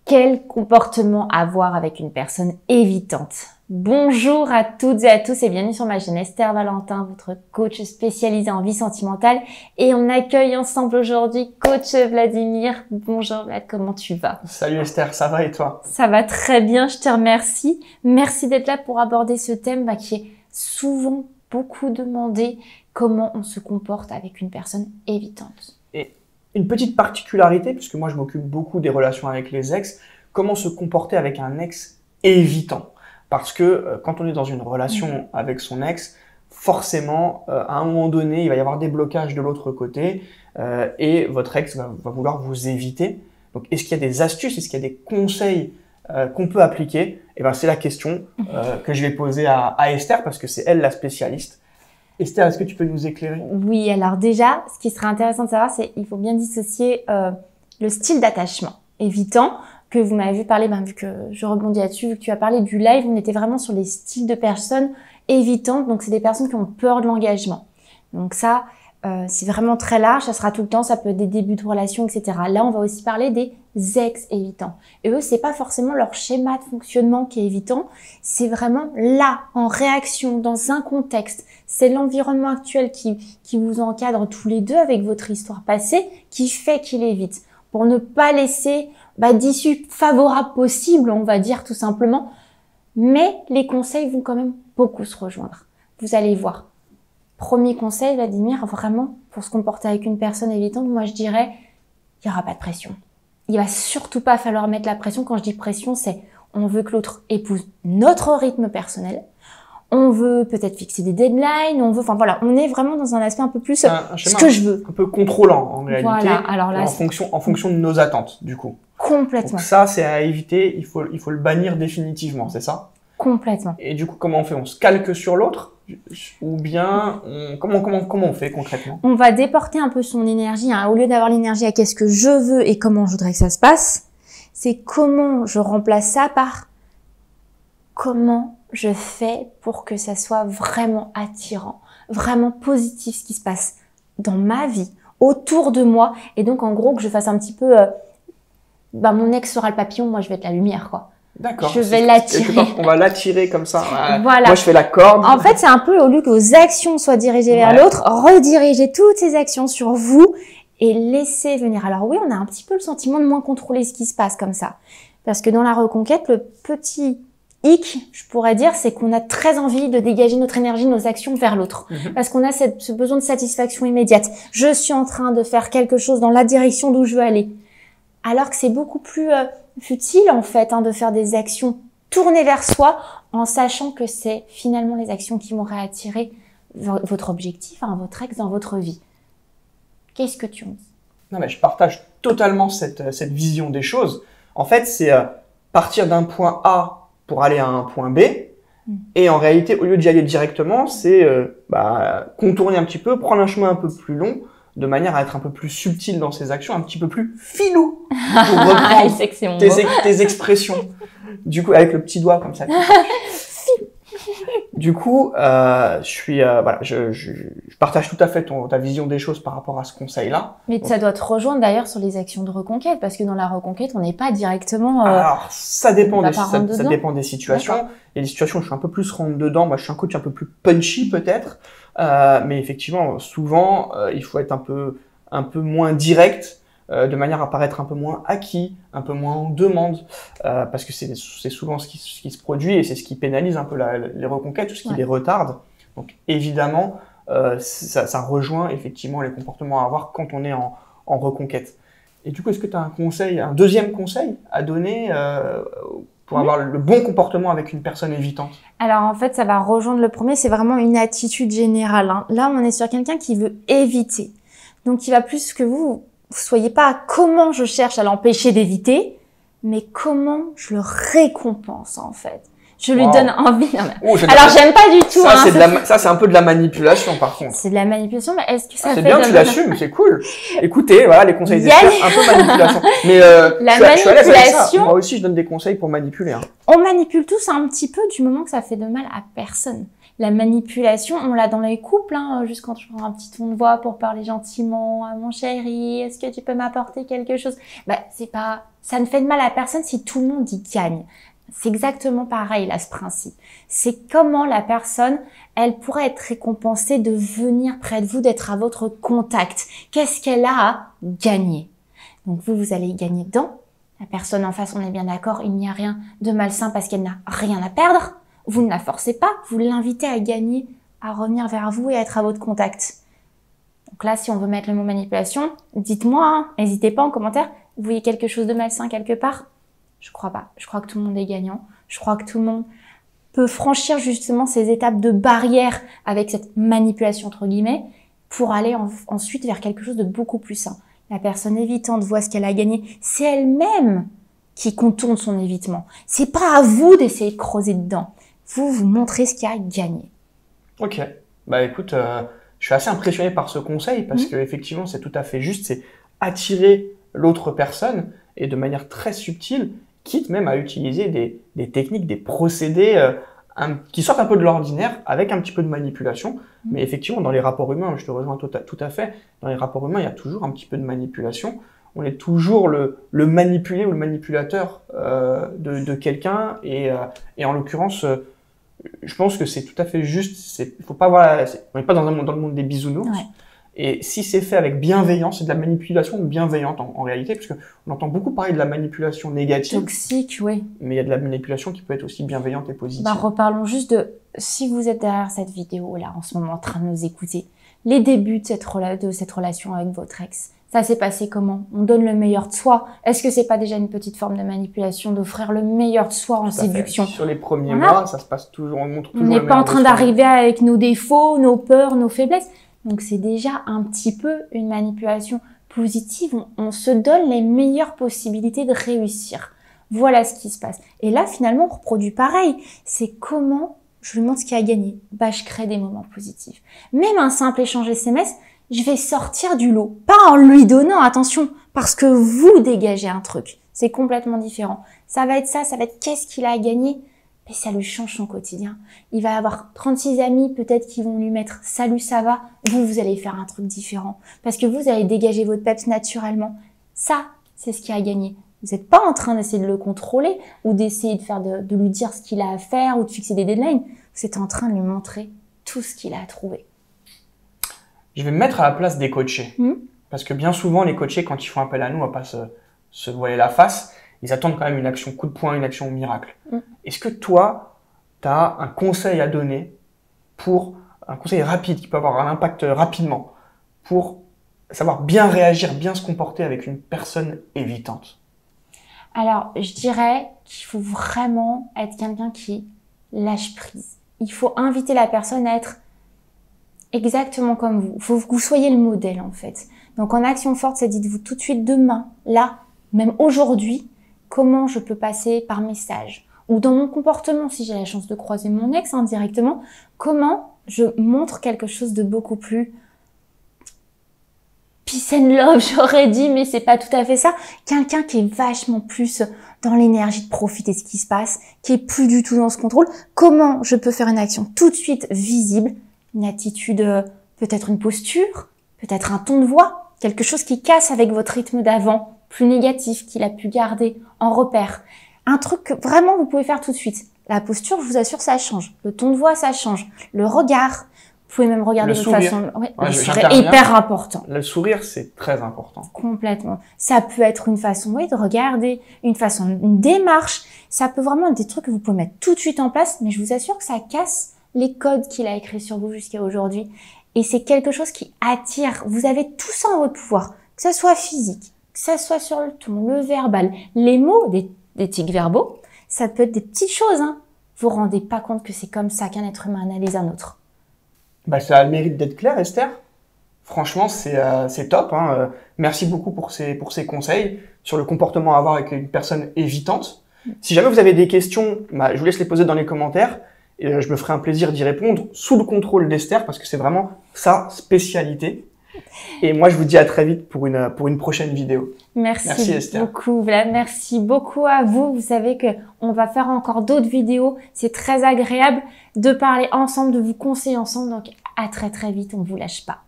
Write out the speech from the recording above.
Quel comportement avoir avec une personne évitante? Bonjour à toutes et à tous et bienvenue sur ma chaîne Esther Valentin, votre coach spécialisé en vie sentimentale. Et on accueille ensemble aujourd'hui coach Vladimir. Bonjour Vlad, comment tu vas? Salut Esther, ça va et toi? Ça va très bien, je te remercie. Merci d'être là pour aborder ce thème qui est souvent beaucoup demandé. Comment on se comporte avec une personne évitante? Et une petite particularité, puisque moi je m'occupe beaucoup des relations avec les ex, comment se comporter avec un ex évitant? Parce que quand on est dans une relation avec son ex, forcément, à un moment donné, il va y avoir des blocages de l'autre côté et votre ex va vouloir vous éviter. Donc, est-ce qu'il y a des astuces, est-ce qu'il y a des conseils qu'on peut appliquer? Et ben, c'est la question que je vais poser à Esther parce que c'est elle la spécialiste. Esther, est-ce que tu peux nous éclairer? Oui, alors déjà, ce qui serait intéressant de savoir, c'est qu'il faut bien dissocier le style d'attachement évitant, que vous m'avez vu parler, vu que je rebondis là-dessus, vu que tu as parlé du live, on était vraiment sur les styles de personnes évitantes, donc c'est des personnes qui ont peur de l'engagement. Donc ça, c'est vraiment très large, ça sera tout le temps, ça peut être des débuts de relation, etc. Là, on va aussi parler des ex évitants. Et eux, c'est pas forcément leur schéma de fonctionnement qui est évitant, c'est vraiment là, en réaction, dans un contexte. C'est l'environnement actuel qui vous encadre tous les deux avec votre histoire passée qui fait qu'il évite. Pour ne pas laisser d'issue favorable possible, on va dire tout simplement. Mais les conseils vont quand même beaucoup se rejoindre. Vous allez voir. Premier conseil, Vladimir, vraiment, pour se comporter avec une personne évitante, moi je dirais, il n'y aura pas de pression. Il va surtout pas falloir mettre la pression. Quand je dis pression, c'est on veut que l'autre épouse notre rythme personnel. On veut peut-être fixer des deadlines, on est vraiment dans un aspect un peu plus ce que je veux. Un peu contrôlant en réalité, voilà. Alors là, en fonction de nos attentes du coup. Complètement. Donc ça, c'est à éviter, il faut le bannir définitivement, c'est ça? Complètement. Et du coup, comment on fait? On se calque sur l'autre? Ou bien, comment on fait concrètement? On va déporter un peu son énergie, au lieu d'avoir l'énergie à qu'est-ce que je veux et comment je voudrais que ça se passe, c'est comment je remplace ça par comment je fais pour que ça soit vraiment attirant, vraiment positif ce qui se passe dans ma vie, autour de moi. Et donc, en gros, que je fasse un petit peu, mon ex sera le papillon, moi, je vais être la lumière, quoi. D'accord. Je vais l'attirer. On va l'attirer comme ça. Voilà. Moi, je fais la corde. En fait, c'est un peu, au lieu que vos actions soient dirigées vers l'autre, redirigez toutes ces actions sur vous et laissez venir. Alors oui, on a un petit peu le sentiment de moins contrôler ce qui se passe comme ça. Parce que dans la reconquête, le petit hic, je pourrais dire, c'est qu'on a très envie de dégager notre énergie, nos actions vers l'autre. Parce qu'on a ce besoin de satisfaction immédiate. Je suis en train de faire quelque chose dans la direction d'où je veux aller. Alors que c'est beaucoup plus futile, en fait, de faire des actions tournées vers soi en sachant que c'est finalement les actions qui vont réattirer votre objectif, votre ex dans votre vie. Qu'est-ce que tu en dis? Non, mais je partage totalement cette vision des choses. En fait, c'est partir d'un point A pour aller à un point B. Et en réalité, au lieu d'y aller directement, c'est contourner un petit peu, prendre un chemin un peu plus long, de manière à être un peu plus subtil dans ses actions, un petit peu plus filou, pour reprendre tes expressions. Du coup, avec le petit doigt comme ça. Du coup, je partage tout à fait ta vision des choses par rapport à ce conseil-là. Mais ça doit te rejoindre d'ailleurs sur les actions de reconquête, parce que dans la reconquête, on n'est pas directement... Alors, ça dépend des situations. Il y a des situations où je suis un peu plus rentre dedans. Moi, je suis un coach un peu plus punchy peut-être. Mais effectivement, souvent, il faut être un peu moins direct, de manière à paraître un peu moins acquis, un peu moins en demande, parce que c'est souvent ce qui se produit et c'est ce qui pénalise un peu les reconquêtes, tout ce qui les retarde. Donc évidemment, ça rejoint effectivement les comportements à avoir quand on est en reconquête. Et du coup, est-ce que tu as un deuxième conseil à donner pour avoir le bon comportement avec une personne évitante? Alors en fait, ça va rejoindre le premier, c'est vraiment une attitude générale. Là, on est sur quelqu'un qui veut éviter. Donc il va plus que vous soyez pas comment je cherche à l'empêcher d'éviter, mais comment je le récompense en fait. Je lui donne envie. Alors j'aime pas du tout. Ça c'est un peu de la manipulation par contre. C'est de la manipulation, mais est-ce que ça fait c'est bien, tu l'assumes, c'est cool. Écoutez, voilà les conseils d'Esther, un peu manipulation. Mais je suis à l'aise avec ça. Moi aussi je donne des conseils pour manipuler. On manipule tous un petit peu du moment que ça fait de mal à personne. La manipulation, on l'a dans les couples, hein, juste quand je prends un petit ton de voix pour parler gentiment à mon chéri, est-ce que tu peux m'apporter quelque chose? Ça ne fait de mal à personne si tout le monde y gagne. C'est exactement pareil là, ce principe. C'est comment la personne, elle pourrait être récompensée de venir près de vous, d'être à votre contact. Qu'est-ce qu'elle a à gagner? Donc vous allez y gagner dedans. La personne en face, on est bien d'accord, il n'y a rien de malsain parce qu'elle n'a rien à perdre. Vous ne la forcez pas, vous l'invitez à gagner, à revenir vers vous et à être à votre contact. Donc là, si on veut mettre le mot manipulation, dites-moi, hein, n'hésitez pas en commentaire, vous voyez quelque chose de malsain quelque part? Je crois pas. Je crois que tout le monde est gagnant. Je crois que tout le monde peut franchir justement ces étapes de barrière avec cette manipulation entre guillemets pour aller ensuite vers quelque chose de beaucoup plus sain. La personne évitante voit ce qu'elle a gagné. C'est elle-même qui contourne son évitement. C'est pas à vous d'essayer de creuser dedans. Vous montrez ce qu'il y a gagné. Ok. Bah écoute, je suis assez impressionné par ce conseil parce que effectivement c'est tout à fait juste. C'est attirer l'autre personne et de manière très subtile, quitte même à utiliser des techniques, des procédés qui sortent un peu de l'ordinaire avec un petit peu de manipulation. Mais effectivement, dans les rapports humains, je te rejoins tout à fait, dans les rapports humains, il y a toujours un petit peu de manipulation. On est toujours le manipulé ou le manipulateur de quelqu'un et en l'occurrence, je pense que c'est tout à fait juste. Il faut pas voir, on n'est pas dans le monde des bisounours. Ouais. Et si c'est fait avec bienveillance, c'est de la manipulation bienveillante en réalité, parce qu'on entend beaucoup parler de la manipulation négative. Toxique, oui. Mais il y a de la manipulation qui peut être aussi bienveillante et positive. Reparlons juste de, si vous êtes derrière cette vidéo là, en ce moment en train de nous écouter, les débuts de cette relation avec votre ex, ça s'est passé comment? On donne le meilleur de soi. Est-ce que c'est pas déjà une petite forme de manipulation d'offrir le meilleur de soi en séduction? Sur les premiers mois, ça se passe toujours, on montre toujours le meilleur. On n'est pas en train d'arriver avec nos défauts, nos peurs, nos faiblesses. Donc c'est déjà un petit peu une manipulation positive. On se donne les meilleures possibilités de réussir. Voilà ce qui se passe. Et là, finalement, on reproduit pareil. C'est comment je lui montre ce qu'il a gagné. Je crée des moments positifs. Même un simple échange SMS, je vais sortir du lot. Pas en lui donnant, attention, parce que vous dégagez un truc. C'est complètement différent. Ça va être qu'est-ce qu'il a gagné? Et ça lui change son quotidien. Il va avoir 36 amis, peut-être qui vont lui mettre « Salut, ça va ?» Vous allez faire un truc différent. Parce que vous allez dégager votre peps naturellement. Ça, c'est ce qu'il a gagné. Vous n'êtes pas en train d'essayer de le contrôler ou d'essayer de lui dire ce qu'il a à faire ou de fixer des deadlines. Vous êtes en train de lui montrer tout ce qu'il a à trouver. Je vais me mettre à la place des coachés. Parce que bien souvent, les coachés, quand ils font appel à nous, on va pas se voiler la face. Ils attendent quand même une action coup de poing, une action miracle. Est-ce que toi, tu as un conseil à donner un conseil rapide qui peut avoir un impact rapidement pour savoir bien réagir, bien se comporter avec une personne évitante? Alors, je dirais qu'il faut vraiment être quelqu'un qui lâche prise. Il faut inviter la personne à être exactement comme vous. Il faut que vous soyez le modèle en fait. Donc en action forte, c'est dites-vous tout de suite demain, là, même aujourd'hui, comment je peux passer par message ou dans mon comportement, si j'ai la chance de croiser mon ex indirectement, comment je montre quelque chose de beaucoup plus peace and love, j'aurais dit, mais c'est pas tout à fait ça. Quelqu'un qui est vachement plus dans l'énergie de profiter de ce qui se passe, qui est plus du tout dans ce contrôle. Comment je peux faire une action tout de suite visible, une attitude, peut-être une posture, peut-être un ton de voix, quelque chose qui casse avec votre rythme d'avant, plus négatif, qu'il a pu garder en repère. Un truc que vraiment vous pouvez faire tout de suite. La posture, je vous assure, ça change. Le ton de voix, ça change. Le regard, vous pouvez même regarder de façon... Ouais, le sourire est hyper important. Le sourire, c'est très important. Complètement. Ça peut être une façon de regarder, une démarche. Ça peut vraiment être des trucs que vous pouvez mettre tout de suite en place, mais je vous assure que ça casse les codes qu'il a écrits sur vous jusqu'à aujourd'hui. Et c'est quelque chose qui attire. Vous avez tout ça en votre pouvoir. Que ça soit physique, que ça soit sur le ton, le verbal, les mots, des tics verbaux. Ça peut être des petites choses, hein. Vous vous rendez pas compte que c'est comme ça qu'un être humain analyse un autre. Ça a le mérite d'être clair, Esther. Franchement, c'est top. Hein. Merci beaucoup pour ces conseils sur le comportement à avoir avec une personne évitante. Si jamais vous avez des questions, je vous laisse les poser dans les commentaires et je me ferai un plaisir d'y répondre sous le contrôle d'Esther parce que c'est vraiment sa spécialité. Et moi, je vous dis à très vite pour une prochaine vidéo. Merci beaucoup, Vlad. Merci beaucoup à vous. Vous savez que on va faire encore d'autres vidéos. C'est très agréable de parler ensemble, de vous conseiller ensemble. Donc, à très, très vite. On ne vous lâche pas.